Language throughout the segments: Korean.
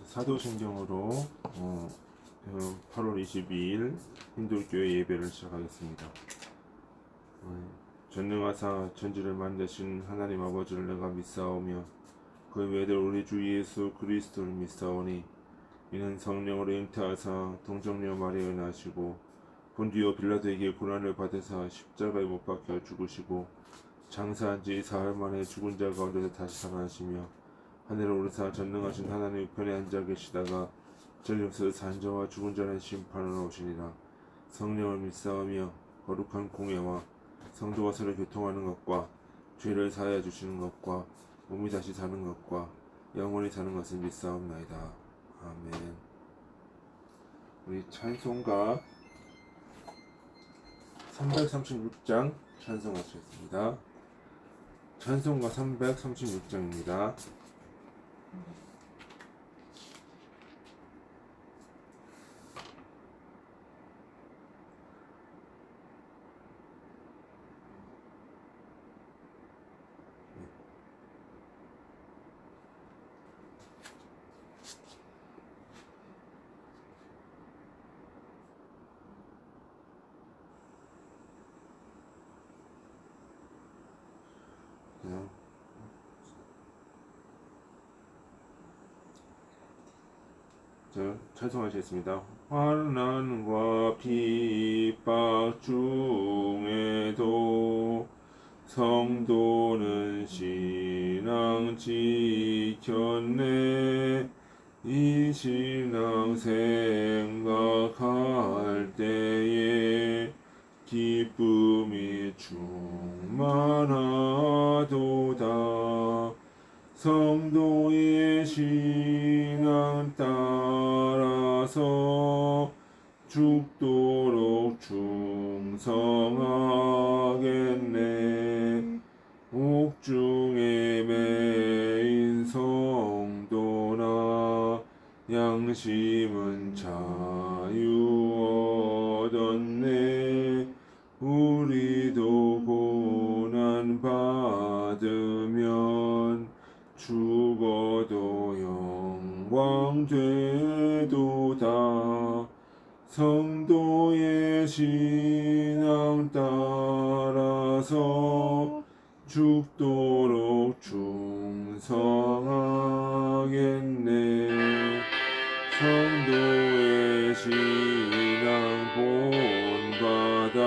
사도신경으로 8월 22일 hin두교회 예배를 시작하겠습니다. 전능하사 천지를 만드신 하나님 아버지를 내가 믿사오며 그 외아들 우리 주 예수 그리스도를 믿사오니 이는 성령으로 잉태하사 동정녀 마리아에 나시고 본디오 빌라도에게 고난을 받으사 십자가에 못 박혀 죽으시고 장사한 지 사흘 만에 죽은 자 가운데서 다시 살아나시며 하늘에 오르사 전능하신 하나님 우편에 앉아 계시다가 전력서 산자와 죽은 자는 심판으로 오시니라. 성령을 믿사오며 거룩한 공예와 성도와 서로 교통하는 것과 죄를 사하여 주시는 것과 몸이 다시 사는 것과 영원히 사는 것을 믿사옵나이다. 아멘. 우리 찬송가 336장 찬송하시겠습니다. 찬송가 336장입니다. 찬송하시겠습니다. 환난과 핍박 중에도 성도는 신앙 지켰네. 이 신앙 생각할 때에 기쁨이 충만하도다. 성도의 신앙 따라서 죽도록 충성하겠네. 옥중에 매인 성도나 양심은 자유 얻었네. 우리도 고난 받으면 죽어도 영광 되도다. 성도의 신앙 따라서 죽도록 충성하겠네. 성도의 신앙 본받아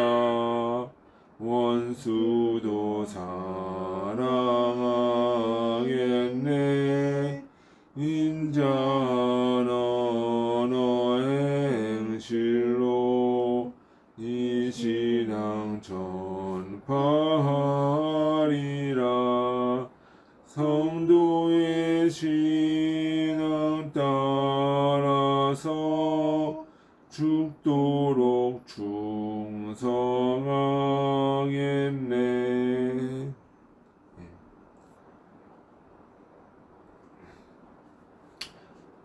원수도 사랑하겠네. 인자한 언어 행실로 이 신앙 전파하리라. 성도의 신앙 따라서 죽도록 충성하겠네.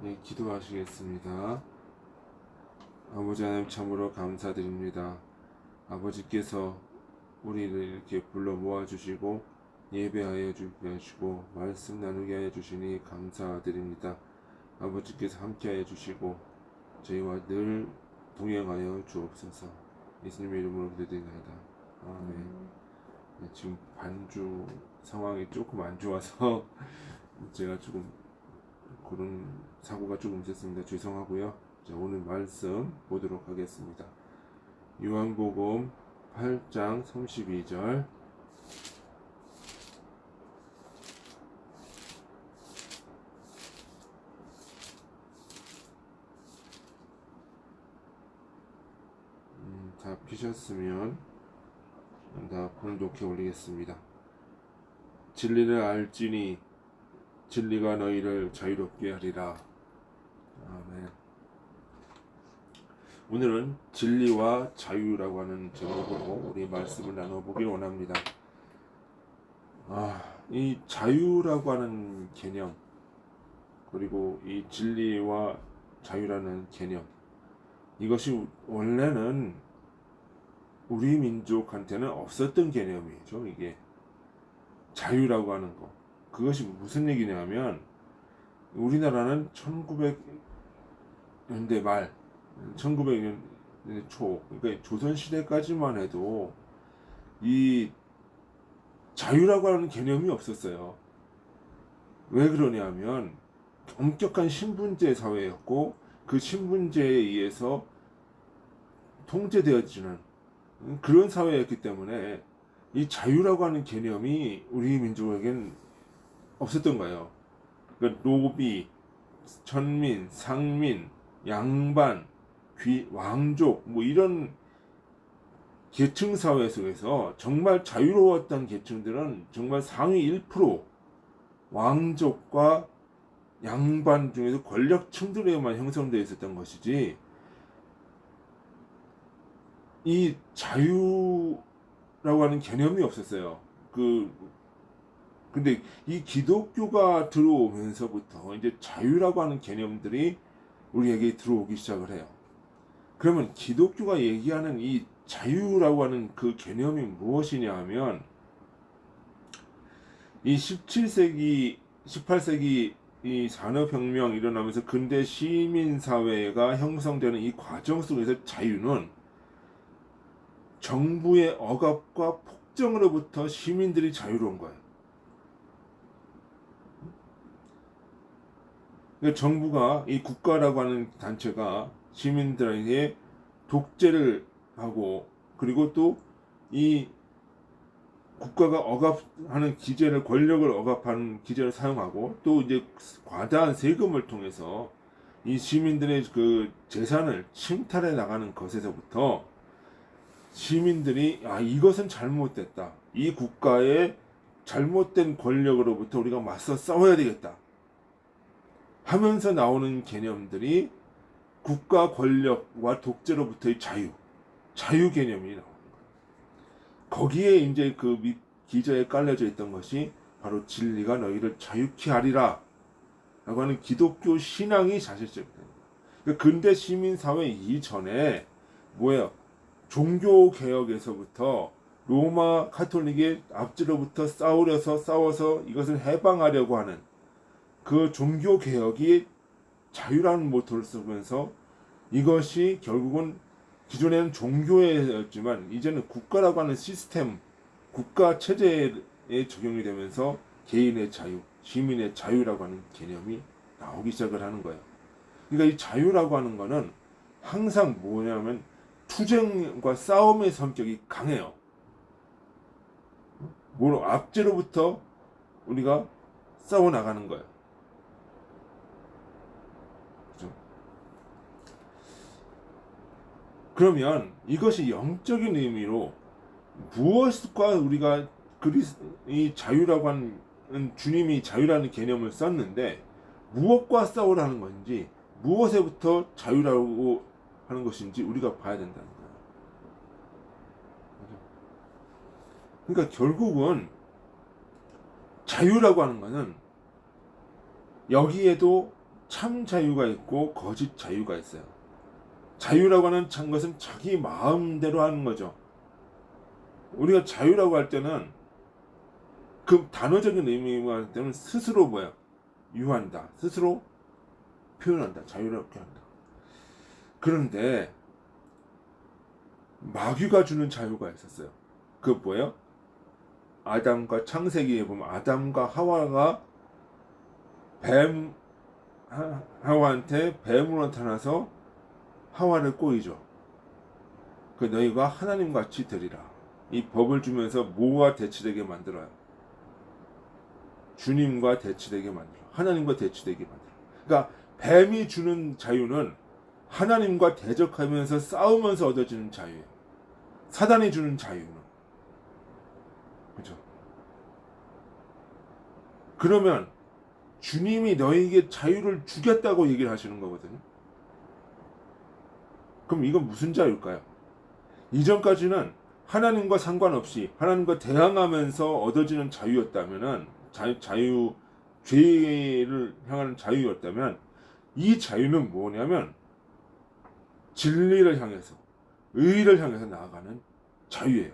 네, 기도하시겠습니다. 아버지 하나님 참으로 감사드립니다. 아버지께서 우리를 이렇게 불러 모아주시고 예배하여 주시고 말씀 나누게 하여 주시니 감사드립니다. 아버지께서 함께하여 주시고 저희와 늘 동행하여 주옵소서. 예수님의 이름으로 기도드리나이다. 아멘. 네, 지금 반주 상황이 조금 안 좋아서 제가 조금 그런 사고가 조금 있었습니다. 죄송하고요. 자, 오늘 말씀 보도록 하겠습니다. 요한복음 8장 32절. 다 피셨으면 다 봉독해 올리겠습니다. 진리를 알지니 진리가 너희를 자유롭게 하리라. 아멘. 오늘은 진리와 자유라고 하는 제목으로 우리 말씀을 나눠보길 원합니다. 이 자유라고 하는 개념, 그리고 이 진리와 자유라는 개념, 이것이 원래는 우리 민족한테는 없었던 개념이죠. 이게 자유라고 하는 거. 그것이 무슨 얘기냐면 우리나라는 1900년대 말, 1900년 초, 그러니까 조선시대까지만 해도 이 자유라고 하는 개념이 없었어요. 왜 그러냐면 엄격한 신분제 사회였고, 그 신분제에 의해서 통제되어지는 그런 사회였기 때문에 이 자유라고 하는 개념이 우리 민족에겐 없었던 거예요. 그러니까 노비, 천민, 상민, 양반, 왕족 뭐 이런 계층 사회 속에서 정말 자유로웠던 계층들은 정말 상위 1%, 왕족과 양반 중에서 권력층들에만 형성되어 있었던 것이지, 이 자유라고 하는 개념이 없었어요. 근데 이 기독교가 들어오면서부터 이제 자유라고 하는 개념들이 우리에게 들어오기 시작을 해요. 그러면 기독교가 얘기하는 이 자유라고 하는 그 개념이 무엇이냐 하면, 이 17세기, 18세기 이 산업혁명 일어나면서 근대 시민사회가 형성되는 이 과정 속에서 자유는 정부의 억압과 폭정으로부터 시민들이 자유로운 거예요. 그러니까 정부가, 이 국가라고 하는 단체가 시민들에게 독재를 하고, 그리고 또 이 국가가 억압하는 기제를, 권력을 억압하는 기제를 사용하고, 또 이제 과다한 세금을 통해서 이 시민들의 그 재산을 침탈해 나가는 것에서부터 시민들이 이것은 잘못됐다, 이 국가의 잘못된 권력으로부터 우리가 맞서 싸워야 되겠다 하면서 나오는 개념들이 국가 권력과 독재로부터의 자유 개념이 나옵니다. 거기에 이제 그 기저에 깔려져 있던 것이 바로 진리가 너희를 자유케 하리라 라고 하는 기독교 신앙이 사실 시작됩니다. 그러니까 근대 시민사회 이전에 뭐예요? 종교 개혁에서부터 로마 카톨릭의 압제로부터 싸워서 이것을 해방하려고 하는 그 종교 개혁이 자유라는 모토를 쓰면서, 이것이 결국은 기존에는 종교였지만 이제는 국가라고 하는 시스템, 국가 체제에 적용이 되면서 개인의 자유, 시민의 자유라고 하는 개념이 나오기 시작을 하는 거예요. 그러니까 이 자유라고 하는 거는 항상 뭐냐면 투쟁과 싸움의 성격이 강해요. 압제로부터 우리가 싸워 나가는 거예요. 그러면 이것이 영적인 의미로 무엇과 우리가 이 자유라고 하는, 주님이 자유라는 개념을 썼는데 무엇과 싸우라는 건지, 무엇에부터 자유라고 하는 것인지 우리가 봐야 된다는 거예요. 그러니까 결국은 자유라고 하는 것은 여기에도 참 자유가 있고 거짓 자유가 있어요. 자유라고 하는 것은 자기 마음대로 하는 거죠. 우리가 자유라고 할 때는 그 단어적인 의미만 할 때는 스스로 유한다, 스스로 표현한다, 자유롭게 한다. 그런데 마귀가 주는 자유가 있었어요. 그 뭐예요? 아담과 창세기에 보면 아담과 하와가 하와한테 뱀으로 나타나서 하와를 꼬이죠. 그 너희가 하나님 같이 되리라. 이 법을 주면서 뭐가 대치되게 만들어요? 주님과 대치되게 만들어. 하나님과 대치되게 만들어. 그러니까 뱀이 주는 자유는 하나님과 대적하면서 싸우면서 얻어지는 자유예요. 사단이 주는 자유는. 그렇죠? 그러면 주님이 너에게 자유를 주겠다고 얘기를 하시는 거거든요. 그럼 이건 무슨 자유일까요? 이전까지는 하나님과 상관없이 하나님과 대항하면서 얻어지는 자유였다면은, 죄를 향하는 자유였다면, 이 자유는 뭐냐면 진리를 향해서, 의를 향해서 나아가는 자유예요.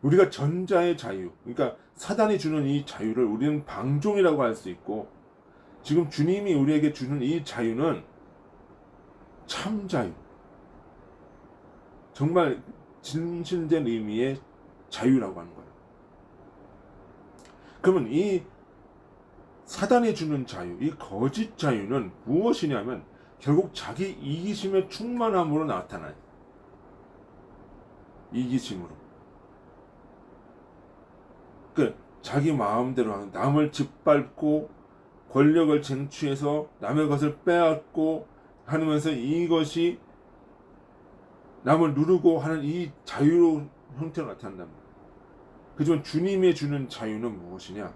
우리가 전자의 자유, 그러니까 사단이 주는 이 자유를 우리는 방종이라고 할 수 있고, 지금 주님이 우리에게 주는 이 자유는 참 자유, 정말 진실된 의미의 자유라고 하는 거예요. 그러면 이 사단이 주는 자유, 이 거짓 자유는 무엇이냐면 결국 자기 이기심의 충만함으로 나타나요. 이기심으로. 그 자기 마음대로 하는, 남을 짓밟고 권력을 쟁취해서 남의 것을 빼앗고 하면서 이것이 남을 누르고 하는 이 자유로 형태로 나타난단 말이에요. 그지만 주님이 주는 자유는 무엇이냐?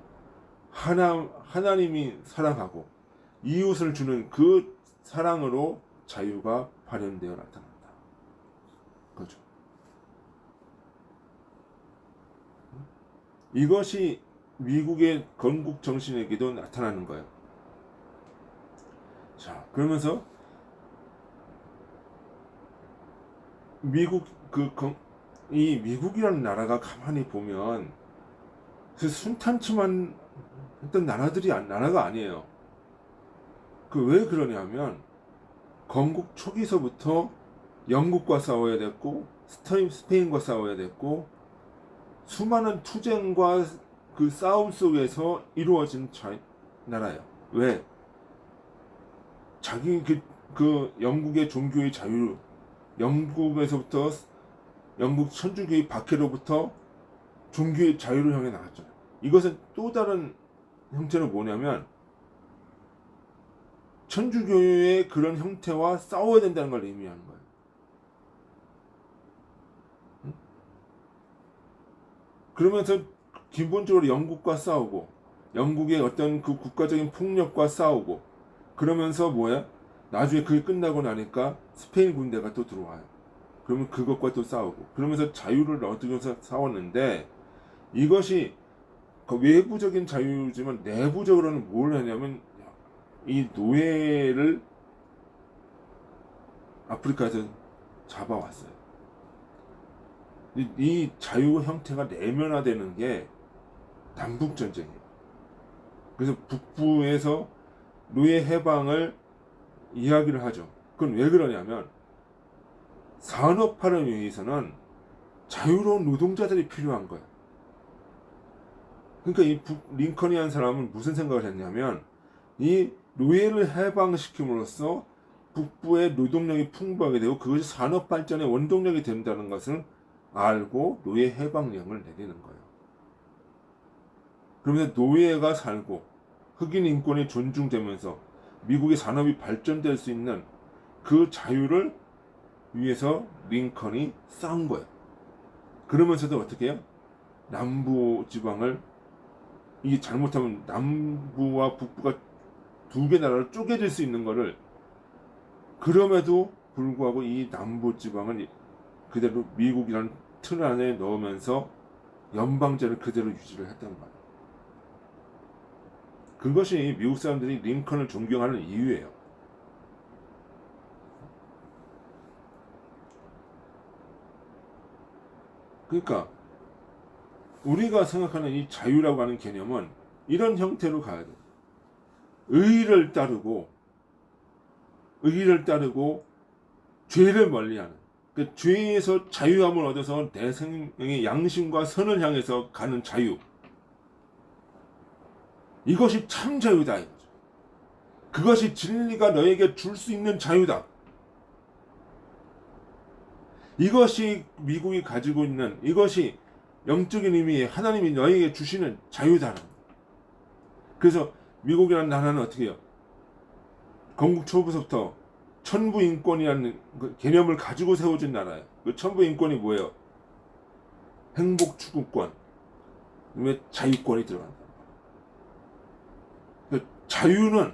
하나님이 사랑하고 이웃을 주는 그 사랑으로 자유가 발현되어 나타난다. 그렇죠. 이것이 미국의 건국 정신에게도 나타나는 거예요. 자, 그러면서 이 미국이라는 나라가 가만히 보면 그 순탄치만 했던 나라가 아니에요. 그 왜 그러냐면 건국 초기서부터 영국과 싸워야 됐고 스페인과 싸워야 됐고 수많은 투쟁과 그 싸움 속에서 이루어진 나라예요. 왜? 자기 그 영국의 종교의 자유, 영국에서부터 영국 천주교의 박해로부터 종교의 자유를 향해 나갔잖아요. 이것은 또 다른 형태는 뭐냐면 천주교의 그런 형태와 싸워야 된다는 걸 의미하는 거예요. 그러면서 기본적으로 영국과 싸우고 영국의 어떤 그 국가적인 폭력과 싸우고 그러면서 뭐야? 나중에 그게 끝나고 나니까 스페인 군대가 또 들어와요. 그러면 그것과 또 싸우고 그러면서 자유를 얻기 위해서 싸웠는데 이것이 외부적인 자유지만 내부적으로는 뭘 하냐면 이 노예를 아프리카에서 잡아왔어요. 이 자유 형태가 내면화되는 게 남북전쟁이에요. 그래서 북부에서 노예 해방을 이야기를 하죠. 그건 왜 그러냐면 산업화를 위해서는 자유로운 노동자들이 필요한 거예요. 그러니까 이 링컨이라는 사람은 무슨 생각을 했냐면 이 노예를 해방시킴으로써 북부의 노동력이 풍부하게 되고 그것이 산업 발전의 원동력이 된다는 것을 알고 노예 해방령을 내리는 거예요. 그러면서 노예가 살고 흑인 인권이 존중되면서 미국의 산업이 발전될 수 있는 그 자유를 위해서 링컨이 싸운 거예요. 그러면서도 어떻게 해요? 남부 지방을 이게 잘못하면 남부와 북부가 두 개 나라로 쪼개질 수 있는 거를 그럼에도 불구하고 이 남부 지방을 그대로 미국이라는 틀 안에 넣으면서 연방제를 그대로 유지를 했단 말이에요. 그것이 미국 사람들이 링컨을 존경하는 이유예요. 그러니까 우리가 생각하는 이 자유라고 하는 개념은 이런 형태로 가야 돼요. 의를 따르고 죄를 멀리하는 그 죄에서 자유함을 얻어서 내 생명의 양심과 선을 향해서 가는 자유. 이것이 참 자유다. 그것이 진리가 너에게 줄 수 있는 자유다. 이것이 미국이 가지고 있는 이것이 영적인 의미의 하나님이 너에게 주시는 자유다. 그래서 미국이라는 나라는 어떻게 해요? 건국 초부부터 천부인권이라는 그 개념을 가지고 세워진 나라예요. 그 천부인권이 뭐예요? 행복 추구권, 그다음에 자유권이 들어간다. 그 자유는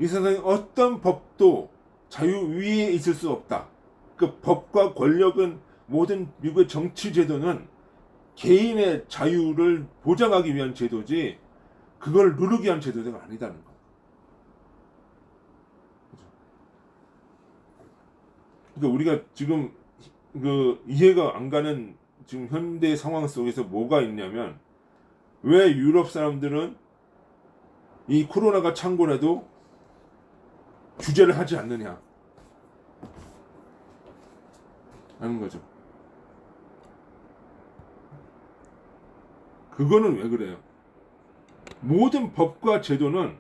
이 세상에 어떤 법도 자유 위에 있을 수 없다. 그 법과 권력은 모든 미국의 정치 제도는 개인의 자유를 보장하기 위한 제도지 그걸 누르기 위한 제도가 아니다는 거예요. 그러니까 우리가 지금 그 이해가 안 가는 지금 현대 상황 속에서 뭐가 있냐면 왜 유럽 사람들은 이 코로나가 창궐해도 규제를 하지 않느냐 하는 거죠. 그거는 왜 그래요? 모든 법과 제도는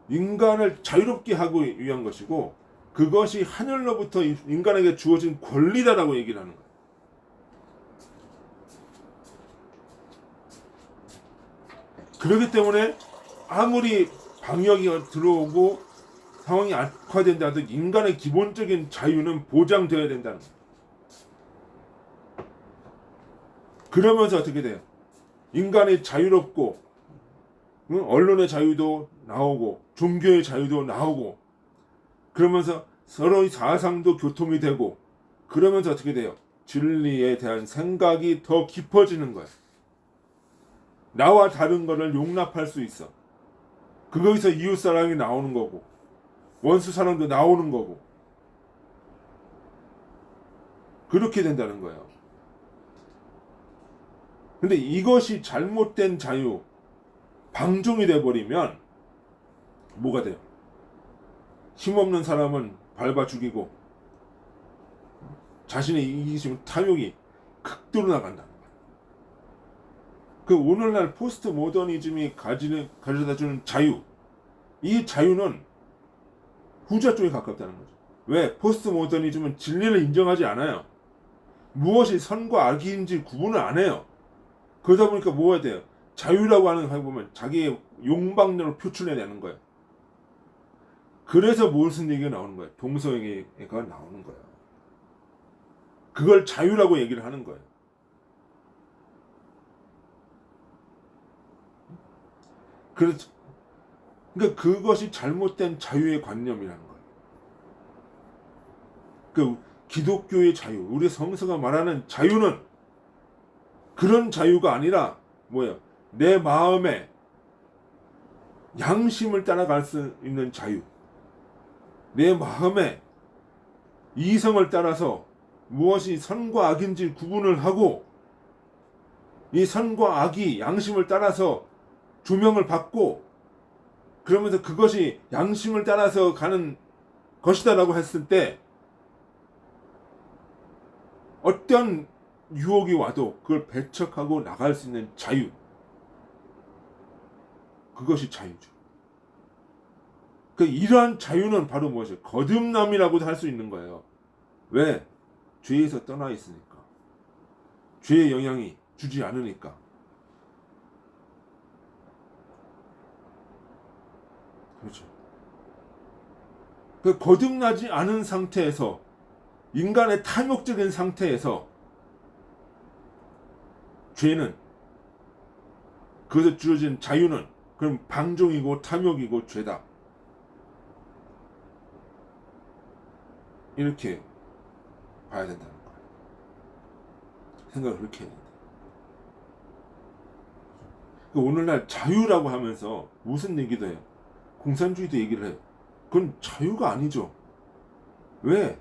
인간을 자유롭게 하기 위한 것이고 그것이 하늘로부터 인간에게 주어진 권리다라고 얘기를 하는 거예요. 그렇기 때문에 아무리 방역이 들어오고 상황이 악화된다 하도 인간의 기본적인 자유는 보장되어야 된다는 거예요. 그러면서 어떻게 돼요? 인간이 자유롭고 언론의 자유도 나오고 종교의 자유도 나오고 그러면서 서로의 사상도 교통이 되고 그러면서 어떻게 돼요? 진리에 대한 생각이 더 깊어지는 거예요. 나와 다른 거를 용납할 수 있어. 거기서 이웃사랑이 나오는 거고 원수사랑도 나오는 거고 그렇게 된다는 거예요. 근데 이것이 잘못된 자유, 방종이 돼버리면 뭐가 돼요? 힘없는 사람은 밟아 죽이고 자신의 이기심, 탐욕이 극도로 나간다. 그 오늘날 포스트 모더니즘이 가져다주는 자유, 이 자유는 후자 쪽에 가깝다는 거죠. 왜? 포스트 모더니즘은 진리를 인정하지 않아요. 무엇이 선과 악인지 구분을 안 해요. 그러다 보니까 뭐 해야 돼요? 자유라고 하는 거 보면 자기의 욕망력을 표출해내는 거예요. 그래서 무슨 얘기가 나오는 거예요? 동서애가 나오는 거예요. 그걸 자유라고 얘기를 하는 거예요. 그러니까 그것이 잘못된 자유의 관념이라는 거예요. 그 기독교의 자유, 우리 성서가 말하는 자유는 그런 자유가 아니라 뭐예요? 내 마음에 양심을 따라갈 수 있는 자유. 내 마음에 이성을 따라서 무엇이 선과 악인지 구분을 하고 이 선과 악이 양심을 따라서 조명을 받고 그러면서 그것이 양심을 따라서 가는 것이다라고 했을 때 어떤 유혹이 와도 그걸 배척하고 나갈 수 있는 자유. 그것이 자유죠. 이러한 자유는 바로 무엇이에요? 거듭남이라고도 할 수 있는 거예요. 왜? 죄에서 떠나 있으니까. 죄의 영향이 주지 않으니까. 그렇죠. 거듭나지 않은 상태에서 인간의 탐욕적인 상태에서 죄는 그것에 주어진 자유는 그럼 방종이고 탐욕이고 죄다. 이렇게 봐야 된다는 거예요. 생각을 그렇게 해야 된다. 오늘날 자유라고 하면서 무슨 얘기도 해요? 공산주의도 얘기를 해요. 그건 자유가 아니죠. 왜?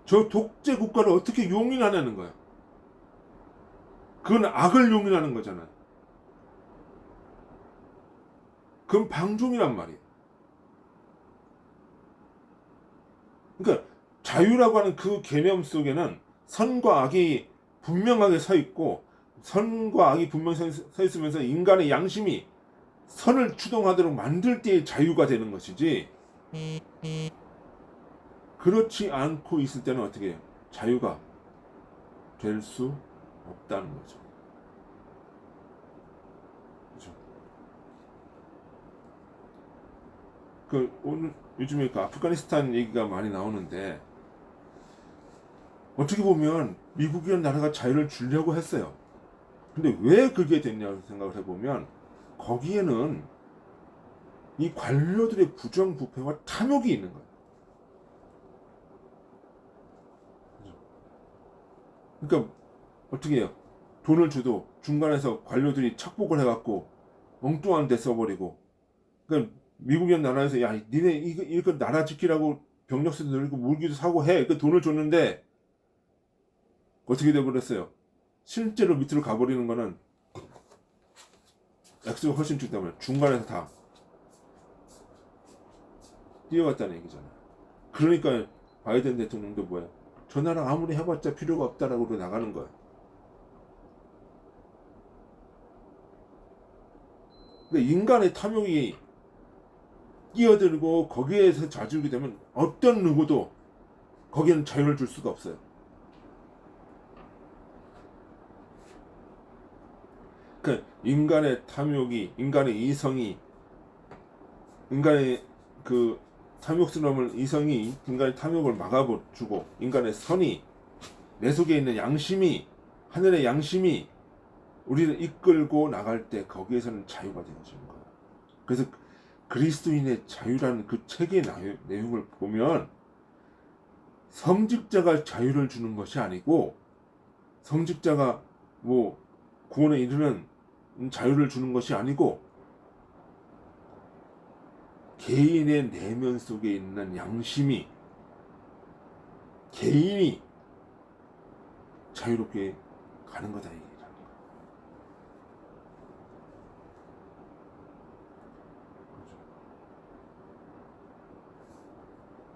저 독재 국가를 어떻게 용인하냐는 거야. 그건 악을 용인하는 거잖아요. 그건 방종이란 말이에요. 그러니까 자유라고 하는 그 개념 속에는 선과 악이 분명하게 서 있고 선과 악이 분명히 서 있으면서 인간의 양심이 선을 추동하도록 만들 때의 자유가 되는 것이지 그렇지 않고 있을 때는 어떻게 해요? 자유가 될 수 없다는 거죠. 그렇죠? 오늘 요즘에 아프가니스탄 얘기가 많이 나오는데 어떻게 보면 미국이라는 나라가 자유를 주려고 했어요. 근데 왜 그게 됐냐고 생각을 해보면 거기에는 이 관료들의 부정부패와 탐욕이 있는 거예요. 그러니까 어떻게 해요? 돈을 줘도 중간에서 관료들이 착복을 해갖고 엉뚱한 데 써버리고 그러니까 미국이란 나라에서 야 니네 이거 나라 지키라고 병력수도 늘리고 무기도 사고 해. 그 돈을 줬는데 어떻게 돼버렸어요? 실제로 밑으로 가버리는 거는 액수가 훨씬 적기 때문에 중간에서 다 뛰어갔다는 얘기잖아요. 그러니까 바이든 대통령도 뭐야? 저 나라 아무리 해봤자 필요가 없다라고 나가는 거야. 그러니까 인간의 탐욕이 끼어들고 거기에서 좌지우게 되면 어떤 누구도 거기에는 자유를 줄 수가 없어요. 그러니까 인간의 탐욕이, 인간의 이성이, 인간의 그 탐욕스러움을 이성이 인간의 탐욕을 막아주고 인간의 선이 내 속에 있는 양심이 하늘의 양심이 우리를 이끌고 나갈 때 거기에서는 자유가 되어지는 거예요. 그래서 그리스도인의 자유라는 그 책의 내용을 보면 성직자가 자유를 주는 것이 아니고 성직자가 뭐 구원에 이르는 자유를 주는 것이 아니고 개인의 내면 속에 있는 양심이 개인이 자유롭게 가는 거다 얘기라는 거예요.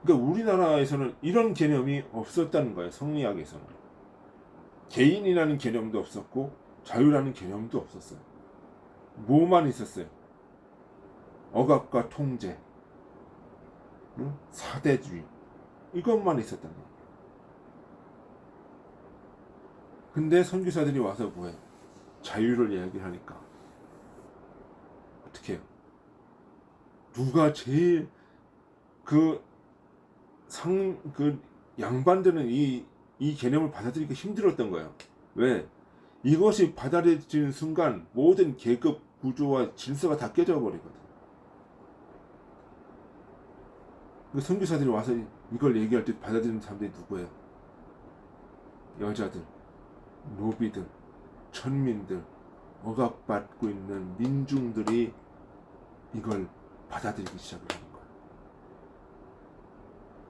그러니까 우리나라에서는 이런 개념이 없었다는 거예요. 성리학에서는 개인이라는 개념도 없었고 자유라는 개념도 없었어요. 뭐만 있었어요? 억압과 통제, 사대주의, 이것만 있었단 말이에요. 근데 선교사들이 와서 뭐해? 자유를 이야기하니까 어떻게 해요? 누가 제일 그 양반들은 이 개념을 받아들이기 힘들었던 거예요. 왜? 이것이 받아들여지는 순간 모든 계급 구조와 질서가 다 깨져 버리거든. 그 선교사들이 와서 이걸 얘기할 때 받아들이는 사람들이 누구예요? 여자들, 노비들, 천민들, 억압받고 있는 민중들이 이걸 받아들이기 시작을 하는 거예요.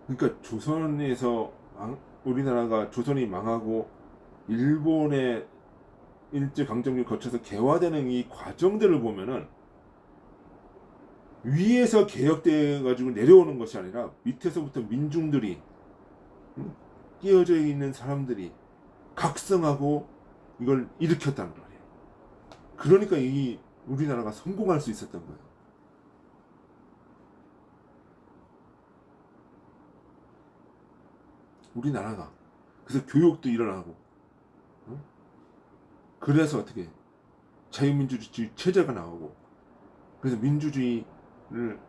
그러니까 조선에서 우리나라가 조선이 망하고 일본의 일제강점기를 거쳐서 개화되는 이 과정들을 보면은 위에서 개혁돼 가지고 내려오는 것이 아니라 밑에서부터 민중들이 끼어져 있는 사람들이 각성하고 이걸 일으켰다는 말이에요. 그러니까 이 우리나라가 성공할 수 있었던 거예요. 우리나라가 그래서 교육도 일어나고 그래서 어떻게 자유민주주의 체제가 나오고 그래서 민주주의를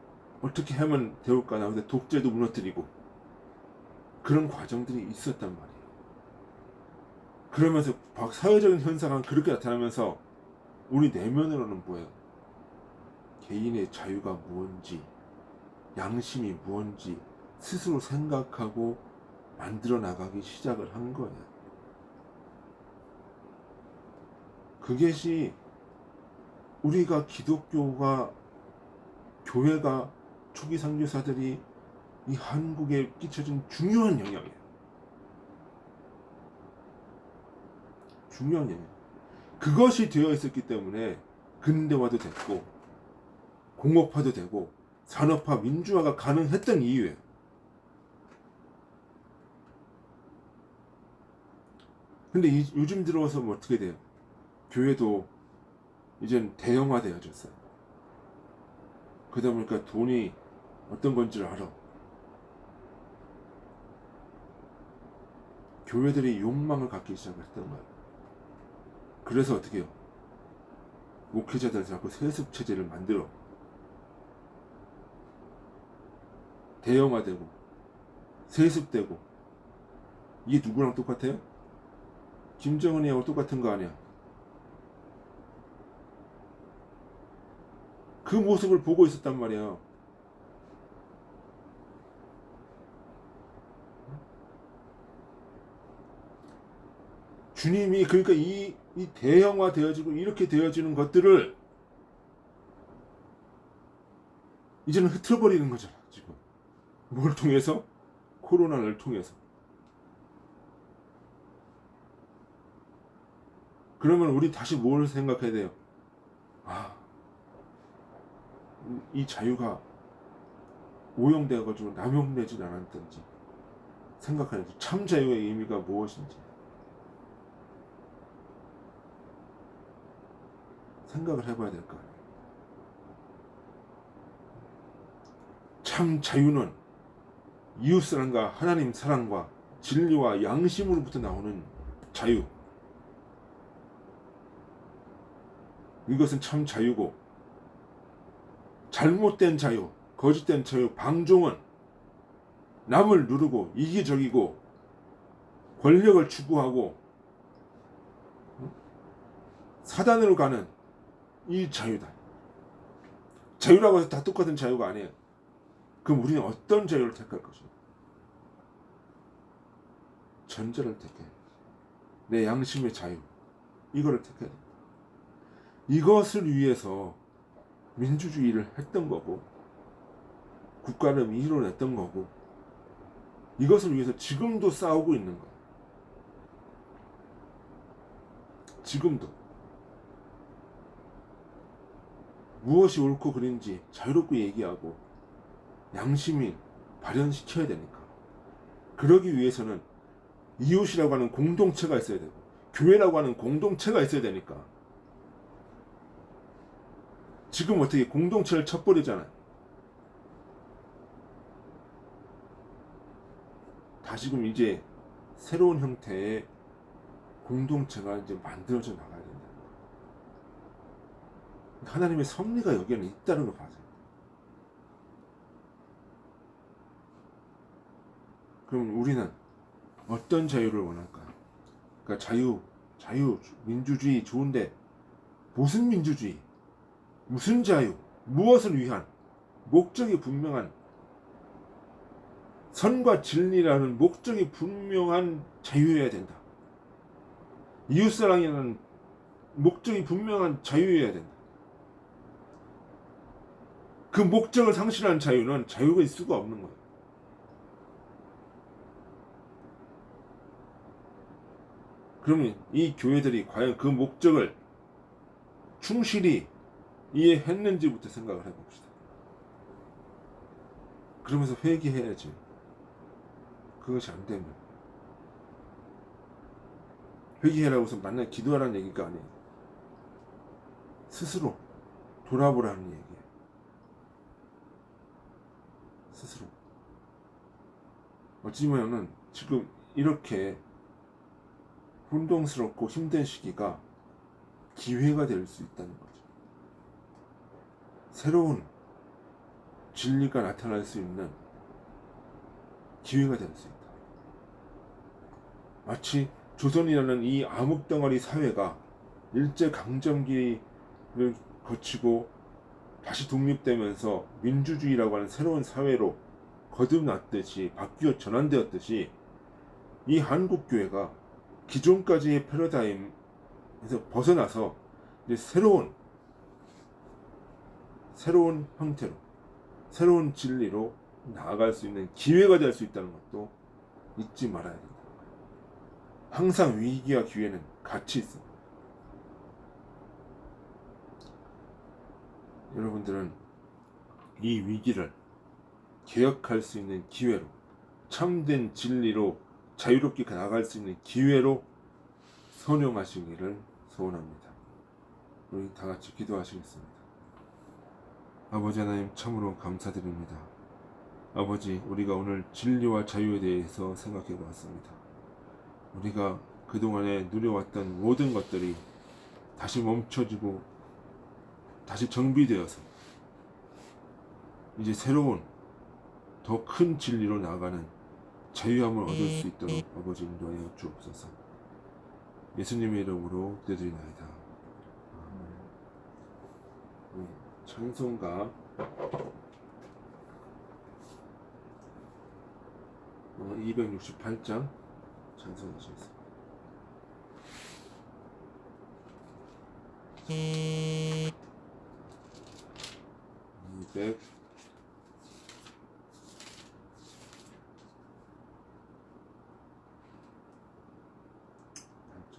어떻게 하면 되올까 나오는데 독재도 무너뜨리고 그런 과정들이 있었단 말이에요. 그러면서 사회적인 현상은 그렇게 나타나면서 우리 내면으로는 뭐예요? 개인의 자유가 무엇인지 양심이 무엇인지 스스로 생각하고 만들어 나가기 시작을 한 거예요. 그것이 우리가 기독교가 교회가 초기 선교사들이 이 한국에 끼쳐준 중요한 영향이에요. 중요한 영향. 그것이 되어 있었기 때문에 근대화도 됐고 공업화도 되고 산업화, 민주화가 가능했던 이유예요. 근데 요즘 들어와서 뭐 어떻게 돼요? 교회도 이젠 대형화되어졌어요. 그러다 보니까 돈이 어떤 건지를 알아. 교회들이 욕망을 갖기 시작했던 거예요. 그래서 어떻게 해요? 목회자들 자꾸 세습 체제를 만들어. 대형화되고 세습되고 이게 누구랑 똑같아요? 김정은이하고 똑같은 거 아니야? 그 모습을 보고 있었단 말이야. 주님이 그러니까 이 대형화 되어지고 이렇게 되어지는 것들을 이제는 흐트러버리는 거잖아. 지금 뭘 통해서? 코로나를 통해서. 그러면 우리 다시 뭘 생각해야 돼요? 아, 이 자유가 오용되어가지고 남용되지 않았던지 생각하는지, 참 자유의 의미가 무엇인지 생각을 해봐야 될 거 아니에요. 참 자유는 이웃사랑과 하나님 사랑과 진리와 양심으로부터 나오는 자유, 이것은 참 자유고, 잘못된 자유, 거짓된 자유, 방종은 남을 누르고 이기적이고 권력을 추구하고 사단으로 가는 이 자유다. 자유라고 해서 다 똑같은 자유가 아니에요. 그럼 우리는 어떤 자유를 택할 것인가? 전제를 택해. 내 양심의 자유, 이거를 택해야 돼. 이것을 위해서 민주주의를 했던 거고, 국가를 이뤄냈던 거고, 이것을 위해서 지금도 싸우고 있는 거예요. 지금도 무엇이 옳고 그른지 자유롭게 얘기하고 양심이 발현시켜야 되니까. 그러기 위해서는 이웃이라고 하는 공동체가 있어야 되고, 교회라고 하는 공동체가 있어야 되니까. 지금 어떻게 공동체를 쳐버리잖아요. 다시금 이제 새로운 형태의 공동체가 이제 만들어져 나가야 된다. 하나님의 섭리가 여기에는 있다는 걸 봐야 돼요. 그럼 우리는 어떤 자유를 원할까요? 그러니까 자유, 민주주의 좋은데 무슨 민주주의? 무슨 자유? 무엇을 위한? 목적이 분명한, 선과 진리라는 목적이 분명한 자유여야 된다. 이웃사랑이라는 목적이 분명한 자유여야 된다. 그 목적을 상실한 자유는 자유가 있을 수가 없는 거예요. 그러면 이 교회들이 과연 그 목적을 충실히 이해했는지부터 생각을 해봅시다. 그러면서 회개해야지. 그것이 안 되면 회개해라고 해서 만날 기도하라는 얘기가 아니에요. 스스로 돌아보라는 얘기예요. 스스로. 어찌 보면은 지금 이렇게 혼동스럽고 힘든 시기가 기회가 될 수 있다는 거죠. 새로운 진리가 나타날 수 있는 기회가 될 수 있다. 마치 조선이라는 이 암흑덩어리 사회가 일제강점기를 거치고 다시 독립되면서 민주주의라고 하는 새로운 사회로 거듭났듯이, 바뀌어 전환되었듯이, 이 한국교회가 기존까지의 패러다임에서 벗어나서 이제 새로운 형태로, 새로운 진리로 나아갈 수 있는 기회가 될 수 있다는 것도 잊지 말아야 된다. 항상 위기와 기회는 같이 있습니다. 여러분들은 이 위기를 개혁할 수 있는 기회로, 참된 진리로 자유롭게 나아갈 수 있는 기회로 선용하시기를 소원합니다. 우리 다 같이 기도하시겠습니다. 아버지 하나님, 참으로 감사드립니다. 아버지, 우리가 오늘 진리와 자유에 대해서 생각해 보았습니다. 우리가 그동안에 누려왔던 모든 것들이 다시 멈춰지고 다시 정비되어서 이제 새로운 더 큰 진리로 나아가는 자유함을 얻을 수 있도록 아버지 인도하여 주옵소서. 예수님의 이름으로 기도드리나이다. 아멘. 찬송가 268장 찬송하시겠습니다. 200 8장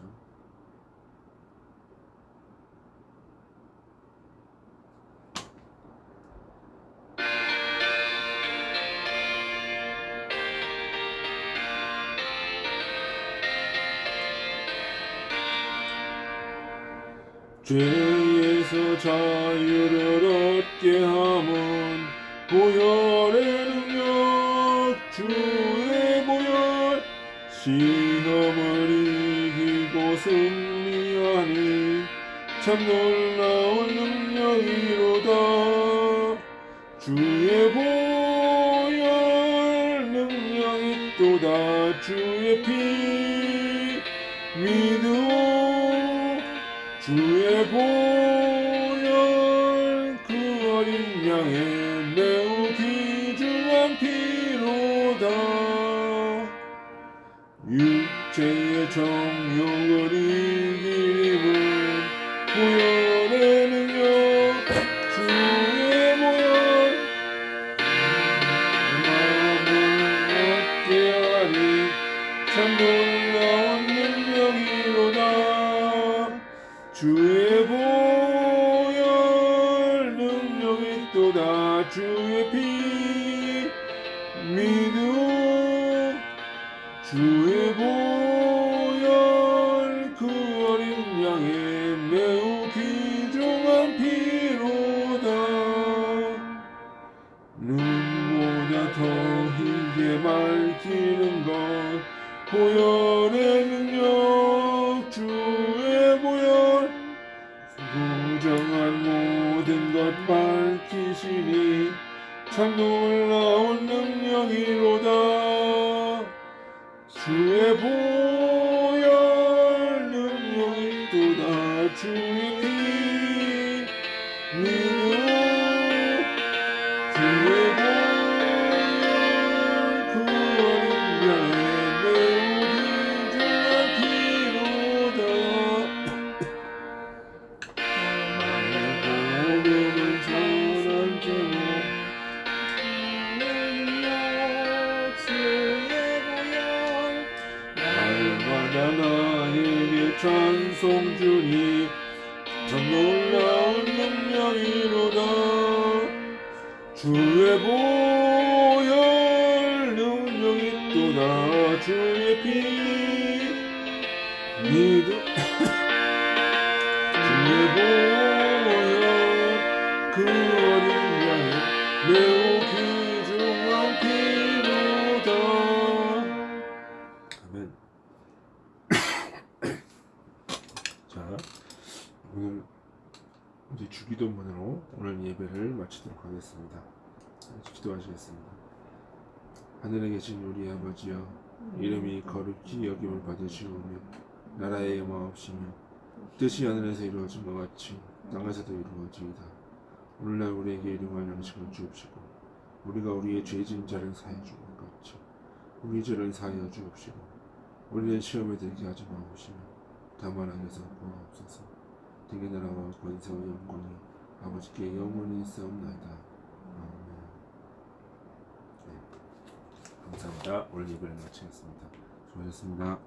죄에서 자유를 얻게 함은 보혈의 능력 주의 보혈 시험을 이기고 승리하니 참 놀라운 능력이로다. 주의 보혈 능력이 또다. 주의 피 믿음 주의 보혈 그 어린 양의 매우 귀중한 피로다. 육체의 정욕을 이기림은 보혈의 능력 주의 보혈 마음을 얻게 하리 참 놀라운 능력이로다. 주의 보혈 능력이 또다. 주의 피 믿음 주의 보혈 그 어린 양의 매우 귀중한 피로다. 눈보다 더 희게 밝히는 것 보혈의 능력 주의 보혈 부정한 모든 것 밝히시니 참 놀라운 능력이로다. 주의 보혈 능력이 또다. 주의 피 믿음 주의 보혈 그 어린 양의 매우 귀중한 피로다. 나의 복음은 선한 제목 날마다 나에게 찬송 주니 참 놀라운 능력이로다. 주의 보혈 능력이 또다. 주의 피 믿음 주의 보혈 그 어린 양의 매우 귀중한 피로다. 아멘. 자, 오늘 이제 주기도문으로 오늘 예배를 마치도록 하겠습니다. 기도하시겠습니다. 하늘에 계신 우리 아버지여, 이름이 거룩히 여김을 받으시오며 나라의 영화옵시며 뜻이 하늘에서 이루어진 것 같이 땅에서도 이루어지이다. 오늘날 우리에게 일용할 양식을 주옵시고 우리가 우리의 죄진 자를 사하여 준 것 같이 우리 죄를 사하여 주옵시고 우리는 시험에 들게 하지 마옵시며 다만 악에서 구하옵소서. 되게 나라와 권세와 영광이 아버지께 영원히 있사옵나이다. 아멘. 네, 감사합니다. 오늘 예배를 마치겠습니다. 수고하셨습니다.